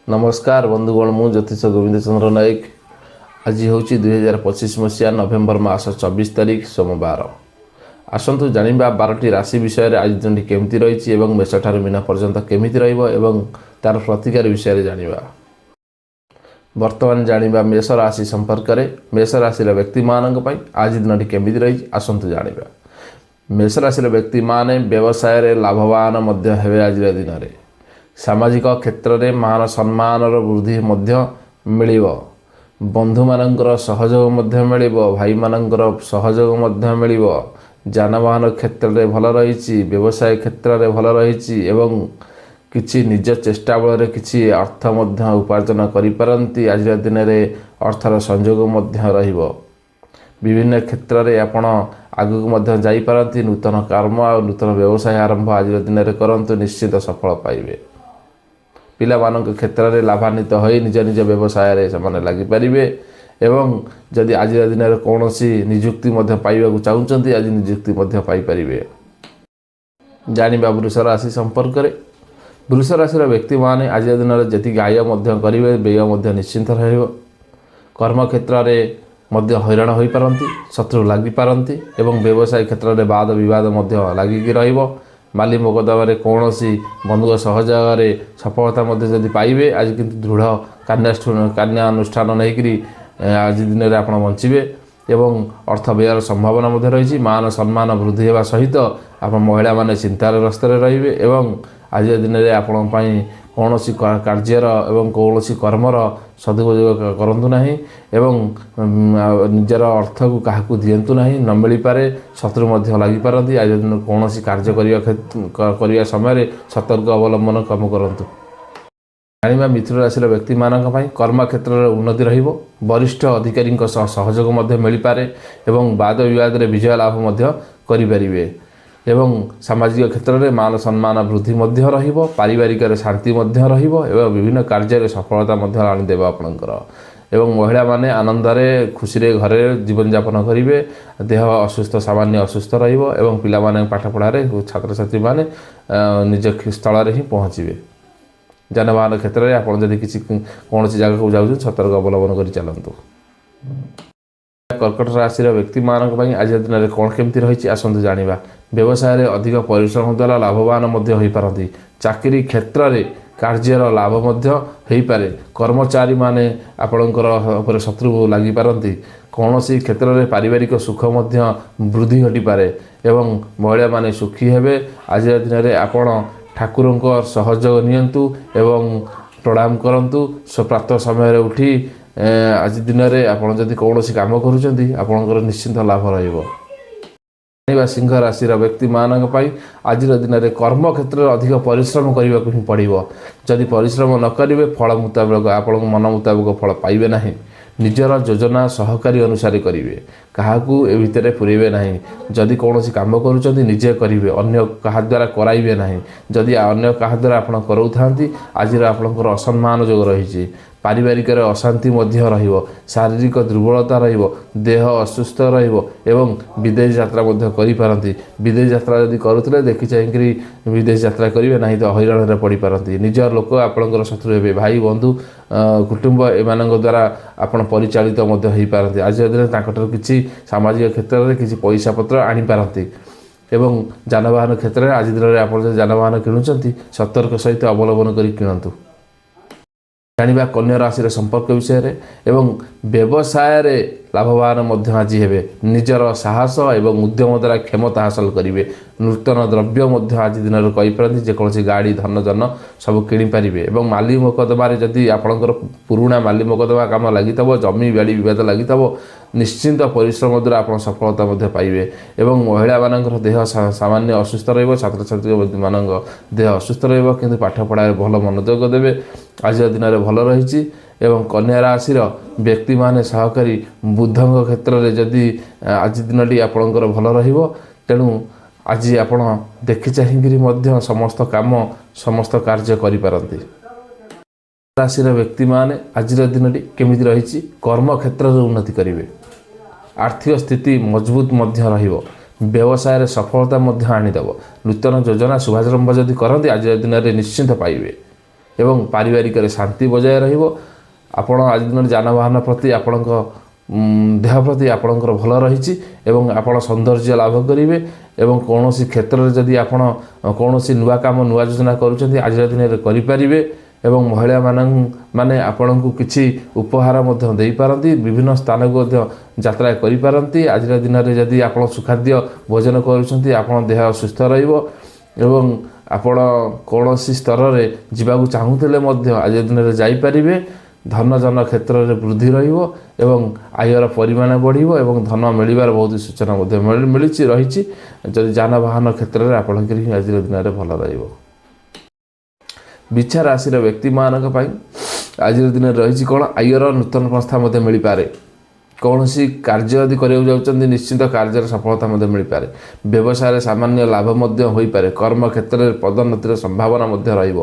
नमस्कार बंधुगण मु ज्योतिष गोविंद चंद्र नायक। आज हूँ 2025 मसीहा नवेम्बर मास 24 तारीख सोमवार। आसतु जानिबा 12टी राशि विषय आज दिन केमती रही मेष ठार मीना पर्यंत केमिति रहिबो तार प्रतिकार विषय जानिबा। वर्तमान जानिबा मेष राशि संपर्क में। मेष राशि व्यक्ति मानक आज दिन केमिति रही आसतु जानिबा। मेष राशि व्यक्ति माने व्यवसाय लाभवान मध्य हेबे आज दिन में। सामाजिक क्षेत्र में मान सम्मान वृद्धि मिलिब। बंधु मानकर सहयोग मिलिब। भाई मानकर सहयोग मिलिब। जानवाहन क्षेत्र में भल रही। व्यवसाय क्षेत्र में भल रही एवं किछि निज चेष्टा बल किछि अर्थ उपार्जन करिपारंती। आज दिन में अर्थर संयोग रहिबो। विभिन्न क्षेत्र में आपण आगक जाइपारंती। नूतन कर्म और नूतन व्यवसाय आरंभ आज दिन में करंतु निश्चित सफल पाइबे। पिला मानक क्षेत्र में लाभान्वित हो निज निज व्यवसाय से लगिपारे एवं जदि आज दिन में कौन निजुक्ति पाइबा चाहते आज निजुक्ति पाइपर। जानिबा वृष राशि संपर्क में। वृष राशि व्यक्ति माने आज दिन में जी आय करेंगे व्यय निश्चिंत रहिबो। कर्म क्षेत्र में हैरान हो पारती। शत्रु लगिपारती एवं व्यवसाय क्षेत्र में वाद विवाद लगिकी रहिबो। माली मोकदमा कौन बंधुक सहयोग सफलता जदि पाइबे। आज किंतु दृढ़ कार्यानुष्ठान नहीं आज दिन में आप बंचे एवं अर्थ व्ययर संभावना रही। मान सम्मान वृद्धि होगा सहित आप महिला माने चिंतार ग्रस्त रे एवं आज दिन में आपण कौन कार्यर एवं कौन कर्मर सदुपयोग करूँ ना एवं निजर अर्थ को क्या दिंतु ना न मिल पारे। शत्रु लगिपारती। आज दिन कौन कार्य करने समय सतर्क अवलंबन कम करूँ। जानिबा मिथुन राशि व्यक्ति मानक कर्म क्षेत्र में उन्नति रहिबो। वरिष्ठ अधिकारी सहयोग मिल पारे एवं वाद विवाद में विजय लाभ करें एवं सामाजिक क्षेत्र में मान सम्मान वृद्धि रहिबो। पारिवारिक शांति रहिबो एवं विभिन्न कार्य सफलता आनीदेव आपणकर एवं महिला माने आनंद खुशी घरे जीवन यापन करेंगे। देह असुस्थ सामान्य असुस्थ रहिबो एवं पिला माने पाठ पढ़ारे छात्र छात्री माने निज स्थल ही पहुँचे। जानवाहन क्षेत्र में आप कौन जगह को जाऊँ सतर्क अवलंबन कर चलतु। कर्कट राशि व्यक्ति मानक आज दिन में कौन केमती रही आसतु जानिबा। व्यवसाय अधिक परिश्रम द्वारा लाभवान हो पारती। चाकरी क्षेत्र में कार्यर लाभ हो पारे। कर्मचारी माने आपणकर शत्रु लगिपारती। कौन क्षेत्र में पारिवारिक सुख वृद्धि घटी पारे एवं महिला माने सुखी हेबे। आज दिन में आपण ठाकुर सहयोग नियंतु एवं प्रणाम करंतु। प्रातः समय उठी आज दिन में आपड़ जदि कौन काम कर निश्चिंत लाभ रहिबो। सिंह राशि व्यक्ति मानक आज दिन में कर्म क्षेत्र में अधिक परिश्रम करने को ही पड़ो। जदि परिश्रम न करेंगे फल मुताबिक आप मन मुताबिक फल पाइबे ना। निजर योजना सहकारी अनुसार करेंगे। क्या ए भितर पुरेबे ना। जदि कौन काम करुँच निजे करेंगे अन्य क्या द्वारा कराइबे ना। जदि अन्य क्या द्वारा आप कराऊँ आज आपंकर असम्मान जो रही। पारिवारिक अशांति रहिबो। शारीरिक दुर्बलता रहिबो। देह असुस्थ रहिबो एवं विदेश यात्रा करिपारंती। विदेश यात्रा यदि करुले देखि चाहिकरी विदेश यात्रा करेंगे ना तो हैरान में पड़ पारती। निजर लोक आपणकर शत्रु हेबे। भाई बंधु कुटुंब एमान द्वारा आप परिचालित हो पारती। आज दिन किसी सामाजिक क्षेत्र में किसी पैसा पत्र आनीपारती एवं जानवाहन क्षेत्र में आज दिन में आप जानवाहन किणुंट सतर्क सहित अवलंबन कर किणतु। जानिबा कन्या राशि संपर्क विषय एवं व्यवसाय लाभवान आज हेबे। निजर साहस एवं उद्यम द्वारा क्षमता हासिल करेंगे। नूतन द्रव्य आज दिन में कहीपरती। जेकोसी गाड़ी धन जन सब किणिपारे एवं माली मोकदमा जदि आपणकर पुराणा माली मोकदमा काम लगी जमी बाड़ी विवाद लगी निश्चिंत परिश्रम द्वारा आप सफलता पाइबे एवं महिला मानकर देह सामान्य असुस्थ रहिबो। छात्र छात्री मान देह असुस्थ रहिबो किंतु पाठ पढ़ाई भल मनोयोग देवे। आज दिन में भल रही एवं कन्या राशि व्यक्ति माने सहकारी बुद्ध क्षेत्र में जदि आज दिन आपणकर भल रहिबो। तेणु आज आप देखि चाहिए समस्त काम समस्त कार्य करिपारंती। राशि व्यक्ति माने आज दिन केमिति रही कर्म क्षेत्र में उन्नति करेंगे। आर्थिक स्थिति मजबूत रहिबो। व्यवसाय सफलता आनीदेव। नूतन योजना शुभारंभ जदि करते आज दिन में निश्चिंत पाइबे। ଏବଂ ପାରିବାରିକରେ ଶାନ୍ତି ବଜାୟ ରହିବ। ଆପଣ ଆଜି ଦିନରେ ଯାନବାହନ ପ୍ରତି ଆପଣଙ୍କ ଦେହ ପ୍ରତି ଆପଣଙ୍କର ଭଲ ରହିଛି ଏବଂ ଆପଣ ସୌନ୍ଦର୍ଯ୍ୟ ଲାଭ କରିବେ। ଏବଂ କୌଣସି କ୍ଷେତ୍ରରେ ଯଦି ଆପଣ କୌଣସି ନୂଆ କାମ ନୂଆ ଯୋଜନା କରୁଛନ୍ତି ଆଜିର ଦିନରେ କରିପାରିବେ। ଏବଂ ମହିଳାମାନେ ଆପଣଙ୍କୁ କିଛି ଉପହାର ମଧ୍ୟ ଦେଇପାରନ୍ତି, ବିଭିନ୍ନ ସ୍ଥାନକୁ ମଧ୍ୟ ଯାତ୍ରା କରିପାରନ୍ତି। ଆଜିର ଦିନରେ ଯଦି ଆପଣ ସୁଖାଦ୍ୟ ଭୋଜନ କରୁଛନ୍ତି ଆପଣ ଦେହ ସୁସ୍ଥ ରହିବ ଏବଂ ଆପଣ କୌଣସି ସ୍ତରରେ ଯିବାକୁ ଚାହୁଁଥିଲେ ମଧ୍ୟ ଆଜିର ଦିନରେ ଯାଇପାରିବେ। ଧନଜନ କ୍ଷେତ୍ରରେ ବୃଦ୍ଧି ରହିବ ଏବଂ ଆୟର ପରିମାଣ ବଢ଼ିବ ଏବଂ ଧନ ମିଳିବାର ବହୁତ ସୂଚନା ମଧ୍ୟ ରହିଛି। ଯଦି ଯାନବାହନ କ୍ଷେତ୍ରରେ ଆପଣଙ୍କର ହିଁ ଆଜିର ଦିନରେ ଭଲ ରହିବ। ବିଛା ରାଶିର ବ୍ୟକ୍ତିମାନଙ୍କ ପାଇଁ ଆଜିର ଦିନରେ ରହିଛି କ'ଣ, ଆୟର ନୂତନ ସଂସ୍ଥା ମଧ୍ୟ ମିଳିପାରେ। କୌଣସି କାର୍ଯ୍ୟ ଯଦି କରିବାକୁ ଯାଉଛନ୍ତି ନିଶ୍ଚିତ କାର୍ଯ୍ୟର ସଫଳତା ମଧ୍ୟ ମିଳିପାରେ। ବ୍ୟବସାୟରେ ସାମାନ୍ୟ ଲାଭ ମଧ୍ୟ ହୋଇପାରେ। କର୍ମକ୍ଷେତ୍ରରେ ପଦୋନ୍ନତିର ସମ୍ଭାବନା ମଧ୍ୟ ରହିବ।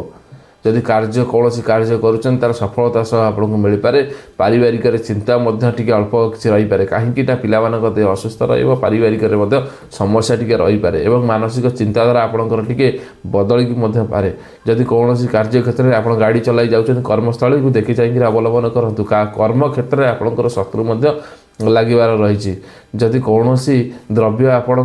ଯଦି କୌଣସି କାର୍ଯ୍ୟ କରୁଛନ୍ତି ତାର ସଫଳତା ସହ ଆପଣଙ୍କୁ ମିଳିପାରେ। ପାରିବାରିକରେ ଚିନ୍ତା ମଧ୍ୟ ଟିକେ ଅଳ୍ପ କିଛି ରହିପାରେ, କାହିଁକିନା ପିଲାମାନଙ୍କ ଦେହ ଅସୁସ୍ଥ ରହିବ। ପାରିବାରିକରେ ମଧ୍ୟ ସମସ୍ୟା ଟିକେ ରହିପାରେ ଏବଂ ମାନସିକ ଚିନ୍ତାଧାରା ଆପଣଙ୍କର ଟିକେ ବଦଳିକି ମଧ୍ୟ ପାରେ। ଯଦି କୌଣସି କାର୍ଯ୍ୟ କ୍ଷେତ୍ରରେ ଆପଣ ଗାଡ଼ି ଚଲାଇ ଯାଉଛନ୍ତି କର୍ମସ୍ଥଳୀକୁ ଦେଖି ଚାହିଁକି ଅବଲମ୍ବନ କରନ୍ତୁ। କର୍ମକ୍ଷେତ୍ରରେ ଆପଣଙ୍କର ଶତ୍ରୁ ମଧ୍ୟ ଲାଗିବାର ରହିଛି। ଯଦି କୌଣସି ଦ୍ରବ୍ୟ ଆପଣ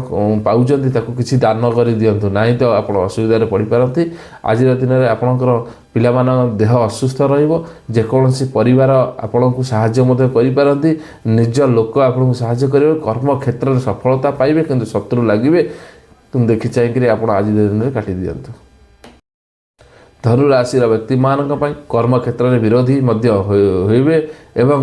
ପାଉଛନ୍ତି ତାକୁ କିଛି ଦାନ କରିଦିଅନ୍ତୁ, ନାହିଁ ତ ଆପଣ ଅସୁବିଧାରେ ପଡ଼ିପାରନ୍ତି। ଆଜିର ଦିନରେ ଆପଣଙ୍କର ପିଲାମାନଙ୍କ ଦେହ ଅସୁସ୍ଥ ରହିବ। ଯେକୌଣସି ପରିବାର ଆପଣଙ୍କୁ ସାହାଯ୍ୟ ମଧ୍ୟ କରିପାରନ୍ତି, ନିଜ ଲୋକ ଆପଣଙ୍କୁ ସାହାଯ୍ୟ କରିବେ। କର୍ମକ୍ଷେତ୍ରରେ ସଫଳତା ପାଇବେ କିନ୍ତୁ ଶତ୍ରୁ ଲାଗିବେ, ଦେଖି ଚାହିଁକରି ଆପଣ ଆଜିର ଦିନରେ କାଟି ଦିଅନ୍ତୁ। ଧନୁ ରାଶିର ବ୍ୟକ୍ତିମାନଙ୍କ ପାଇଁ କର୍ମକ୍ଷେତ୍ରରେ ବିରୋଧୀ ମଧ୍ୟ ହୋଇବେ ଏବଂ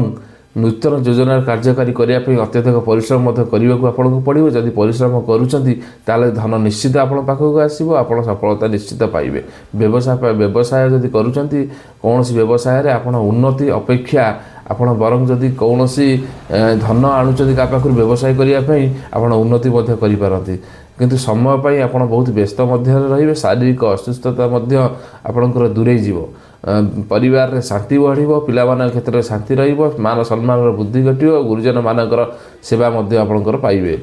ନୂତନ ଯୋଜନା କାର୍ଯ୍ୟକାରୀ କରିବା ପାଇଁ ଅତ୍ୟଧିକ ପରିଶ୍ରମ ମଧ୍ୟ କରିବାକୁ ଆପଣଙ୍କୁ ପଡ଼ିବ। ଯଦି ପରିଶ୍ରମ କରୁଛନ୍ତି ତାହେଲେ ଧନ ନିଶ୍ଚିତ ଆପଣଙ୍କ ପାଖକୁ ଆସିବ, ଆପଣ ସଫଳତା ନିଶ୍ଚିତ ପାଇବେ। ବ୍ୟବସାୟ ଯଦି କରୁଛନ୍ତି କୌଣସି ବ୍ୟବସାୟରେ ଆପଣ ଉନ୍ନତି ଅପେକ୍ଷା ଆପଣ ବରଂ ଯଦି କୌଣସି ଧନ ଆଣୁଛନ୍ତି କାହା ପାଖରୁ ବ୍ୟବସାୟ କରିବା ପାଇଁ ଆପଣ ଉନ୍ନତି ମଧ୍ୟ କରିପାରନ୍ତି, କିନ୍ତୁ ସମୟ ପାଇଁ ଆପଣ ବହୁତ ବ୍ୟସ୍ତ ମଧ୍ୟରେ ରହିବେ। ଶାରୀରିକ ଅସୁସ୍ଥତା ମଧ୍ୟ ଆପଣଙ୍କର ଦୂରେଇ ଯିବ। ପରିବାରରେ ଶାନ୍ତି ବଢ଼ିବ, ପିଲାମାନଙ୍କ କ୍ଷେତ୍ରରେ ଶାନ୍ତି ରହିବ, ମାନ ସମ୍ମାନର ବୃଦ୍ଧି ଘଟିବ, ଗୁରୁଜନମାନଙ୍କର ସେବା ମଧ୍ୟ ଆପଣଙ୍କର ପାଇବେ।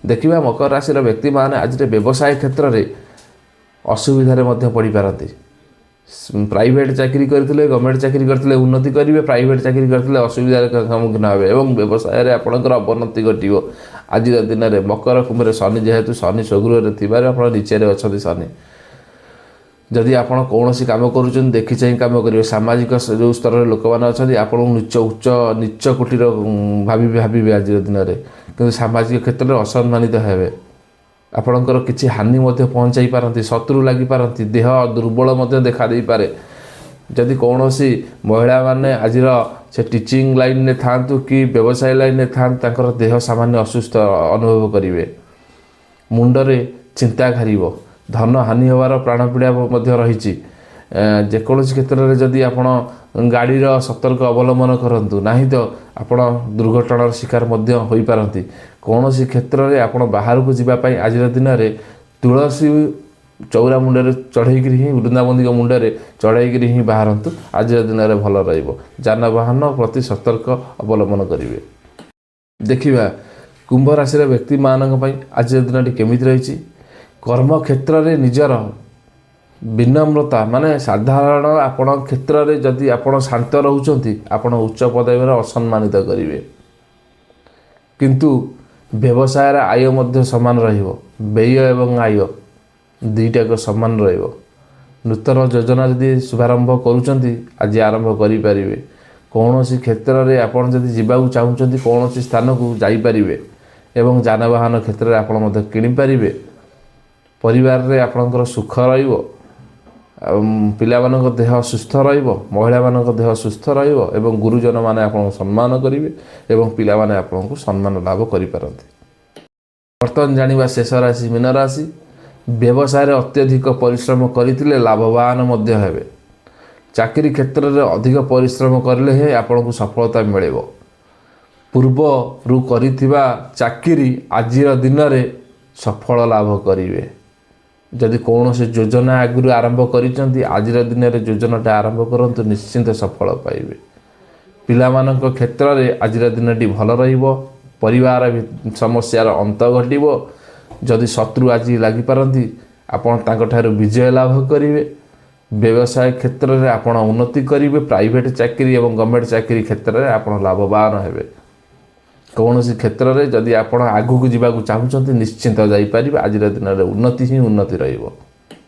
ଦେଖିବା ମକର ରାଶିର ବ୍ୟକ୍ତିମାନେ ଆଜିର ବ୍ୟବସାୟ କ୍ଷେତ୍ରରେ ଅସୁବିଧାରେ ମଧ୍ୟ ପଡ଼ିପାରନ୍ତି। ପ୍ରାଇଭେଟ୍ ଚାକିରି କରିଥିଲେ, ଗଭର୍ଣ୍ଣମେଣ୍ଟ ଚାକିରି କରିଥିଲେ ଉନ୍ନତି କରିବେ, ପ୍ରାଇଭେଟ୍ ଚାକିରି କରିଥିଲେ ଅସୁବିଧାର ସମ୍ମୁଖୀନ ହେବେ ଏବଂ ବ୍ୟବସାୟରେ ଆପଣଙ୍କର ଅବନତି ଘଟିବ। ଆଜିର ଦିନରେ ମକର କୁମ୍ଭରେ ଶନି, ଯେହେତୁ ଶନି ସ୍ୱଗୃହରେ ଥିବାରୁ ଆପଣ ନିଚରେ ଅଛନ୍ତି ଶନି। ଯଦି ଆପଣ କୌଣସି କାମ କରୁଛନ୍ତି ଦେଖି ଚାହିଁ କାମ କରିବେ। ସାମାଜିକ ଯେଉଁ ସ୍ତରରେ ଲୋକମାନେ ଅଛନ୍ତି ଆପଣଙ୍କୁ ନିଚ କୋଟିର ଭାବିବେ ଆଜିର ଦିନରେ, କିନ୍ତୁ ସାମାଜିକ କ୍ଷେତ୍ରରେ ଅସମ୍ମାନିତ ହେବେ। ଆପଣଙ୍କର କିଛି ହାନି ମଧ୍ୟ ପହଞ୍ଚାଇ ପାରନ୍ତି, ଶତ୍ରୁ ଲାଗିପାରନ୍ତି, ଦେହ ଦୁର୍ବଳ ମଧ୍ୟ ଦେଖା ଦେଇପାରେ। ଯଦି କୌଣସି ମହିଳାମାନେ ଆଜିର ସେ ଟିଚିଂ ଲାଇନ୍ରେ ଥାଆନ୍ତୁ କି ବ୍ୟବସାୟ ଲାଇନ୍ରେ ଥାଆନ୍ତୁ ତାଙ୍କର ଦେହ ସାମାନ୍ୟ ଅସୁସ୍ଥ ଅନୁଭବ କରିବେ। ମୁଣ୍ଡରେ ଚିନ୍ତା ଘାରିବ, ଧନ ହାନି ହେବାର ପ୍ରାଣପୀଡ଼ା ମଧ୍ୟ ରହିଛି। ଯେକୌଣସି କ୍ଷେତ୍ରରେ ଯଦି ଆପଣ ଗାଡ଼ିର ସତର୍କ ଅବଲମ୍ବନ କରନ୍ତୁ, ନାହିଁ ତ ଆପଣ ଦୁର୍ଘଟଣାର ଶିକାର ମଧ୍ୟ ହୋଇପାରନ୍ତି। କୌଣସି କ୍ଷେତ୍ରରେ ଆପଣ ବାହାରକୁ ଯିବା ପାଇଁ ଆଜିର ଦିନରେ ତୁଳସୀ ଚଉରା ମୁଣ୍ଡରେ ଚଢ଼େଇକିରି ହିଁ, ବୃନ୍ଦାବତୀଙ୍କ ମୁଣ୍ଡରେ ଚଢ଼େଇକିରି ହିଁ ବାହାରନ୍ତୁ, ଆଜିର ଦିନରେ ଭଲ ରହିବ। ଯାନବାହନ ପ୍ରତି ସତର୍କ ଅବଲମ୍ବନ କରିବେ। ଦେଖିବା କୁମ୍ଭ ରାଶିର ବ୍ୟକ୍ତିମାନଙ୍କ ପାଇଁ ଆଜିର ଦିନଟି କେମିତି ରହିଛି। କର୍ମକ୍ଷେତ୍ରରେ ନିଜର ବିନମ୍ରତା ମାନେ ସାଧାରଣ ଆପଣ କ୍ଷେତ୍ରରେ ଯଦି ଆପଣ ଶାନ୍ତ ରହୁଛନ୍ତି ଆପଣ ଉଚ୍ଚ ପଦବୀରେ ଅସମ୍ମାନିତ କରିବେ, କିନ୍ତୁ ବ୍ୟବସାୟରେ ଆୟ ମଧ୍ୟ ସମାନ ରହିବ। ବ୍ୟୟ ଏବଂ ଆୟ ଦୁଇଟାକ ସମାନ ରହିବ। ନୂତନ ଯୋଜନା ଯଦି ଶୁଭାରମ୍ଭ କରୁଛନ୍ତି ଆଜି ଆରମ୍ଭ କରିପାରିବେ। କୌଣସି କ୍ଷେତ୍ରରେ ଆପଣ ଯଦି ଯିବାକୁ ଚାହୁଁଛନ୍ତି କୌଣସି ସ୍ଥାନକୁ ଯାଇପାରିବେ ଏବଂ ଯାନବାହନ କ୍ଷେତ୍ରରେ ଆପଣ ମଧ୍ୟ କିଣିପାରିବେ। ପରିବାରରେ ଆପଣଙ୍କର ସୁଖ ରହିବ, ପିଲାମାନଙ୍କ ଦେହ ସୁସ୍ଥ ରହିବ, ମହିଳାମାନଙ୍କ ଦେହ ସୁସ୍ଥ ରହିବ ଏବଂ ଗୁରୁଜନମାନେ ଆପଣଙ୍କୁ ସମ୍ମାନ କରିବେ ଏବଂ ପିଲାମାନେ ଆପଣଙ୍କୁ ସମ୍ମାନ ଲାଭ କରିପାରନ୍ତି। ବର୍ତ୍ତମାନ ଜାଣିବା ଶେଷ ରାଶି ମୀନ ରାଶି। ବ୍ୟବସାୟରେ ଅତ୍ୟଧିକ ପରିଶ୍ରମ କରିଥିଲେ ଲାଭବାନ ମଧ୍ୟ ହେବେ। ଚାକିରି କ୍ଷେତ୍ରରେ ଅଧିକ ପରିଶ୍ରମ କରିଲେ ହିଁ ଆପଣଙ୍କୁ ସଫଳତା ମିଳିବ। ପୂର୍ବରୁ କରିଥିବା ଚାକିରି ଆଜିର ଦିନରେ ସଫଳ ଲାଭ କରିବେ। ଯଦି କୌଣସି ଯୋଜନା ଆଗରୁ ଆରମ୍ଭ କରିଛନ୍ତି ଆଜିର ଦିନରେ ଯୋଜନାଟା ଆରମ୍ଭ କରନ୍ତୁ, ନିଶ୍ଚିନ୍ତ ସଫଳ ପାଇବେ। ପିଲାମାନଙ୍କ କ୍ଷେତ୍ରରେ ଆଜିର ଦିନଟି ଭଲ ରହିବ। ପରିବାର ସମସ୍ୟାର ଅନ୍ତ ଘଟିବ। ଯଦି ଶତ୍ରୁ ଆଜି ଲାଗିପାରନ୍ତି ଆପଣ ତାଙ୍କଠାରୁ ବିଜୟ ଲାଭ କରିବେ। ବ୍ୟବସାୟ କ୍ଷେତ୍ରରେ ଆପଣ ଉନ୍ନତି କରିବେ। ପ୍ରାଇଭେଟ୍ ଚାକିରି ଏବଂ ଗଭର୍ଣ୍ଣମେଣ୍ଟ ଚାକିରି କ୍ଷେତ୍ରରେ ଆପଣ ଲାଭବାନ ହେବେ। କୌଣସି କ୍ଷେତ୍ରରେ ଯଦି ଆପଣ ଆଗକୁ ଯିବାକୁ ଚାହୁଁଛନ୍ତି ନିଶ୍ଚିନ୍ତ ଯାଇପାରିବେ। ଆଜିର ଦିନରେ ଉନ୍ନତି ହିଁ ଉନ୍ନତି ରହିବ।